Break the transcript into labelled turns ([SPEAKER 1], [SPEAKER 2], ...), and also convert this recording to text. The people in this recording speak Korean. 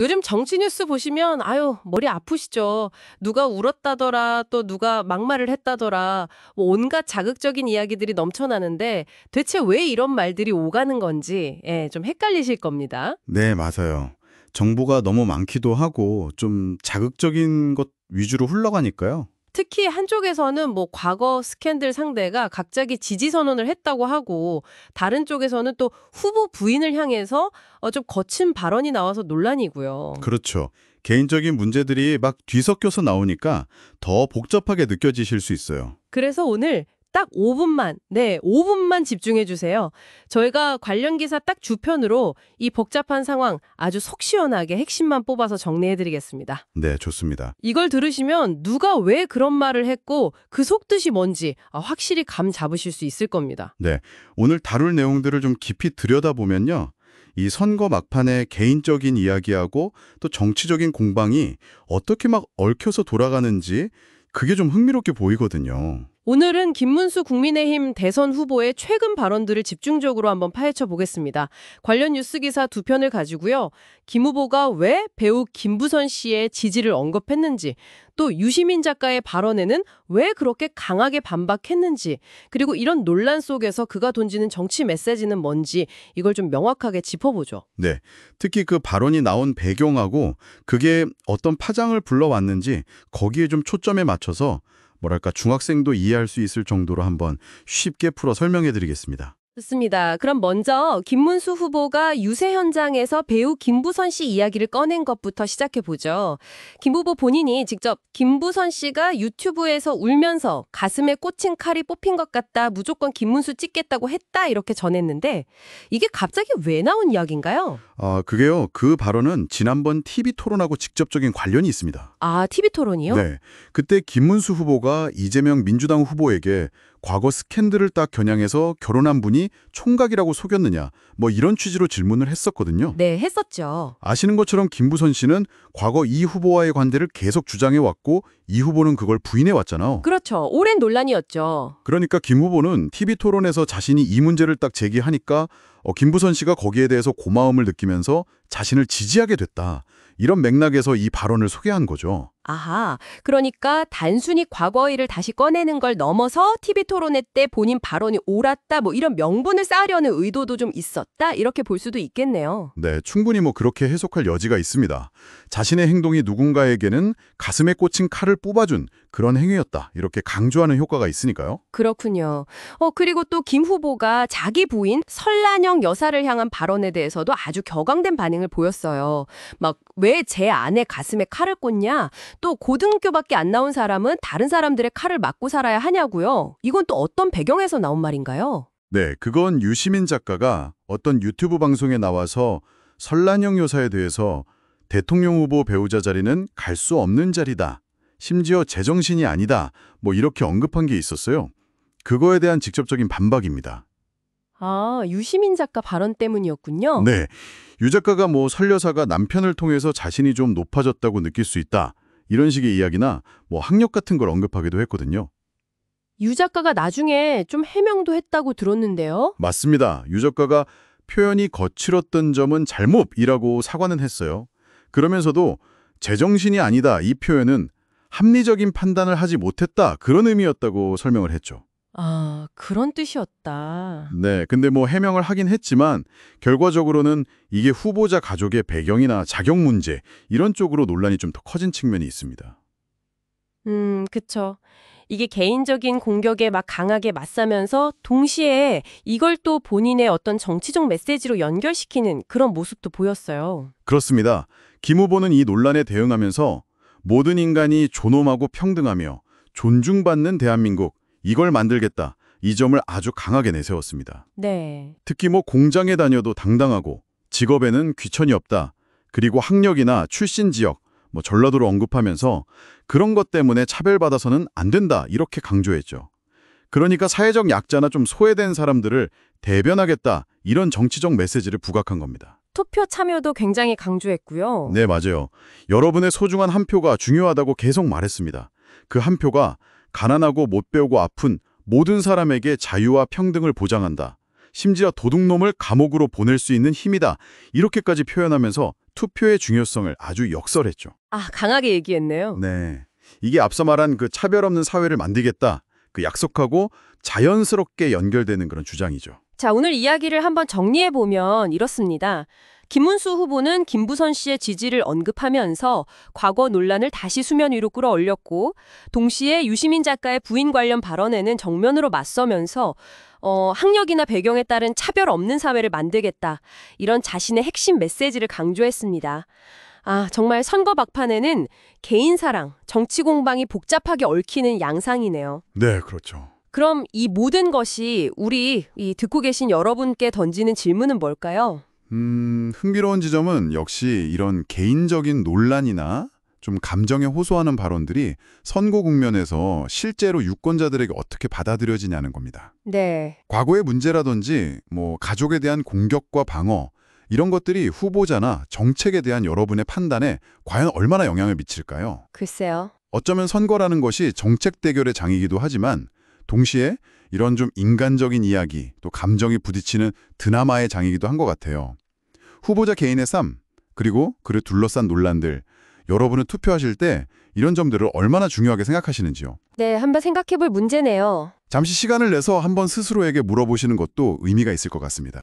[SPEAKER 1] 요즘 정치 뉴스 보시면 아유 머리 아프시죠. 누가 울었다더라 또 누가 막말을 했다더라 뭐 온갖 자극적인 이야기들이 넘쳐나는데 대체 왜 이런 말들이 오가는 건지 좀 헷갈리실 겁니다.
[SPEAKER 2] 네, 맞아요. 정보가 너무 많기도 하고 좀 자극적인 것 위주로 흘러가니까요.
[SPEAKER 1] 특히 한쪽에서는 뭐 과거 스캔들 상대가 갑자기 지지 선언을 했다고 하고 다른 쪽에서는 또 후보 부인을 향해서 좀 거친 발언이 나와서 논란이고요.
[SPEAKER 2] 그렇죠. 개인적인 문제들이 막 뒤섞여서 나오니까 더 복잡하게 느껴지실 수 있어요.
[SPEAKER 1] 그래서 오늘 딱 5분만, 5분만 집중해 주세요. 저희가 관련 기사 딱 주편으로 이 복잡한 상황 아주 속 시원하게 핵심만 뽑아서 정리해 드리겠습니다.
[SPEAKER 2] 네, 좋습니다.
[SPEAKER 1] 이걸 들으시면 누가 왜 그런 말을 했고 그 속뜻이 뭔지 확실히 감 잡으실 수 있을 겁니다.
[SPEAKER 2] 네, 오늘 다룰 내용들을 좀 깊이 들여다보면요. 이 선거 막판의 개인적인 이야기하고 또 정치적인 공방이 어떻게 막 얽혀서 돌아가는지 그게 좀 흥미롭게 보이거든요.
[SPEAKER 1] 오늘은 김문수 국민의힘 대선 후보의 최근 발언들을 집중적으로 한번 파헤쳐 보겠습니다. 관련 뉴스 기사 두 편을 가지고요. 김 후보가 왜 배우 김부선 씨의 지지를 언급했는지, 또 유시민 작가의 발언에는 왜 그렇게 강하게 반박했는지, 그리고 이런 논란 속에서 그가 던지는 정치 메시지는 뭔지 이걸 좀 명확하게 짚어보죠.
[SPEAKER 2] 네, 특히 그 발언이 나온 배경하고 그게 어떤 파장을 불러왔는지 거기에 좀 초점에 맞춰서 뭐랄까 중학생도 이해할 수 있을 정도로 한번 쉽게 풀어 설명해 드리겠습니다.
[SPEAKER 1] 좋습니다. 그럼 먼저 김문수 후보가 유세 현장에서 배우 김부선 씨 이야기를 꺼낸 것부터 시작해 보죠. 김 후보 본인이 직접 김부선 씨가 유튜브에서 울면서 가슴에 꽂힌 칼이 뽑힌 것 같다. 무조건 김문수 찍겠다고 했다. 이렇게 전했는데 이게 갑자기 왜 나온 이야기인가요?
[SPEAKER 2] 그게요. 그 발언은 지난번 TV 토론하고 직접적인 관련이 있습니다.
[SPEAKER 1] 아, TV 토론이요?
[SPEAKER 2] 네. 그때 김문수 후보가 이재명 민주당 후보에게 과거 스캔들을 딱 겨냥해서 결혼한 분이 총각이라고 속였느냐 뭐 이런 취지로 질문을 했었거든요.
[SPEAKER 1] 네, 했었죠.
[SPEAKER 2] 아시는 것처럼 김부선 씨는 과거 이 후보와의 관계를 계속 주장해왔고 이 후보는 그걸 부인해왔잖아요.
[SPEAKER 1] 그렇죠. 오랜 논란이었죠.
[SPEAKER 2] 그러니까 김 후보는 TV 토론에서 자신이 이 문제를 딱 제기하니까 김부선 씨가 거기에 대해서 고마움을 느끼면서 자신을 지지하게 됐다. 이런 맥락에서 이 발언을 소개한 거죠.
[SPEAKER 1] 아하, 그러니까 단순히 과거 일을 다시 꺼내는 걸 넘어서 TV 토론회 때 본인 발언이 옳았다, 뭐 이런 명분을 쌓으려는 의도도 좀 있었다, 이렇게 볼 수도 있겠네요.
[SPEAKER 2] 네, 충분히 뭐 그렇게 해석할 여지가 있습니다. 자신의 행동이 누군가에게는 가슴에 꽂힌 칼을 뽑아준 그런 행위였다. 이렇게 강조하는 효과가 있으니까요.
[SPEAKER 1] 그렇군요. 그리고 또 김 후보가 자기 부인 설란영 여사를 향한 발언에 대해서도 아주 격앙된 반응을 보였어요. 막 왜 제 아내 가슴에 칼을 꽂냐? 또 고등학교밖에 안 나온 사람은 다른 사람들의 칼을 맞고 살아야 하냐고요. 이건 또 어떤 배경에서 나온 말인가요?
[SPEAKER 2] 네, 그건 유시민 작가가 어떤 유튜브 방송에 나와서 설란영 여사에 대해서 대통령 후보 배우자 자리는 갈 수 없는 자리다. 심지어 제정신이 아니다. 뭐 이렇게 언급한 게 있었어요. 그거에 대한 직접적인 반박입니다.
[SPEAKER 1] 아, 유시민 작가 발언 때문이었군요.
[SPEAKER 2] 네, 유 작가가 뭐 설 여사가 남편을 통해서 자신이 좀 높아졌다고 느낄 수 있다. 이런 식의 이야기나 뭐 학력 같은 걸 언급하기도 했거든요.
[SPEAKER 1] 유 작가가 나중에 좀 해명도 했다고 들었는데요.
[SPEAKER 2] 맞습니다. 유 작가가 표현이 거칠었던 점은 잘못이라고 사과는 했어요. 그러면서도 제정신이 아니다 이 표현은 합리적인 판단을 하지 못했다 그런 의미였다고 설명을 했죠.
[SPEAKER 1] 아, 그런 뜻이었다.
[SPEAKER 2] 네, 근데 뭐 해명을 하긴 했지만 결과적으로는 이게 후보자 가족의 배경이나 자격 문제 이런 쪽으로 논란이 좀 더 커진 측면이 있습니다.
[SPEAKER 1] 그쵸. 이게 개인적인 공격에 막 강하게 맞서면서 동시에 이걸 또 본인의 어떤 정치적 메시지로 연결시키는 그런 모습도 보였어요.
[SPEAKER 2] 그렇습니다. 김 후보는 이 논란에 대응하면서 모든 인간이 존엄하고 평등하며 존중받는 대한민국 이걸 만들겠다. 이 점을 아주 강하게 내세웠습니다.
[SPEAKER 1] 네.
[SPEAKER 2] 특히 뭐 공장에 다녀도 당당하고 직업에는 귀천이 없다. 그리고 학력이나 출신 지역, 뭐 전라도를 언급하면서 그런 것 때문에 차별받아서는 안 된다. 이렇게 강조했죠. 그러니까 사회적 약자나 좀 소외된 사람들을 대변하겠다. 이런 정치적 메시지를 부각한 겁니다.
[SPEAKER 1] 투표 참여도 굉장히 강조했고요.
[SPEAKER 2] 네, 맞아요. 여러분의 소중한 한 표가 중요하다고 계속 말했습니다. 그 한 표가 가난하고 못 배우고 아픈 모든 사람에게 자유와 평등을 보장한다. 심지어 도둑놈을 감옥으로 보낼 수 있는 힘이다. 이렇게까지 표현하면서 투표의 중요성을 아주 역설했죠.
[SPEAKER 1] 아, 강하게 얘기했네요.
[SPEAKER 2] 네, 이게 앞서 말한 그 차별 없는 사회를 만들겠다. 그 약속하고 자연스럽게 연결되는 그런 주장이죠.
[SPEAKER 1] 자, 오늘 이야기를 한번 정리해보면 이렇습니다. 김문수 후보는 김부선 씨의 지지를 언급하면서 과거 논란을 다시 수면 위로 끌어올렸고, 동시에 유시민 작가의 부인 관련 발언에는 정면으로 맞서면서 학력이나 배경에 따른 차별 없는 사회를 만들겠다. 이런 자신의 핵심 메시지를 강조했습니다. 아, 정말 선거 막판에는 개인 사랑, 정치 공방이 복잡하게 얽히는 양상이네요.
[SPEAKER 2] 네, 그렇죠.
[SPEAKER 1] 그럼 이 모든 것이 우리 듣고 계신 여러분께 던지는 질문은 뭘까요?
[SPEAKER 2] 흥미로운 지점은 역시 이런 개인적인 논란이나 좀 감정에 호소하는 발언들이 선거 국면에서 실제로 유권자들에게 어떻게 받아들여지냐는 겁니다.
[SPEAKER 1] 네.
[SPEAKER 2] 과거의 문제라든지 가족에 대한 공격과 방어 이런 것들이 후보자나 정책에 대한 여러분의 판단에 과연 얼마나 영향을 미칠까요?
[SPEAKER 1] 글쎄요.
[SPEAKER 2] 어쩌면 선거라는 것이 정책 대결의 장이기도 하지만 동시에 이런 좀 인간적인 이야기 또 감정이 부딪히는 드라마의 장이기도 한 것 같아요. 후보자 개인의 삶 그리고 그를 둘러싼 논란들 여러분은 투표하실 때 이런 점들을 얼마나 중요하게 생각하시는지요?
[SPEAKER 1] 네, 한번 생각해 볼 문제네요.
[SPEAKER 2] 잠시 시간을 내서 한번 스스로에게 물어보시는 것도 의미가 있을 것 같습니다.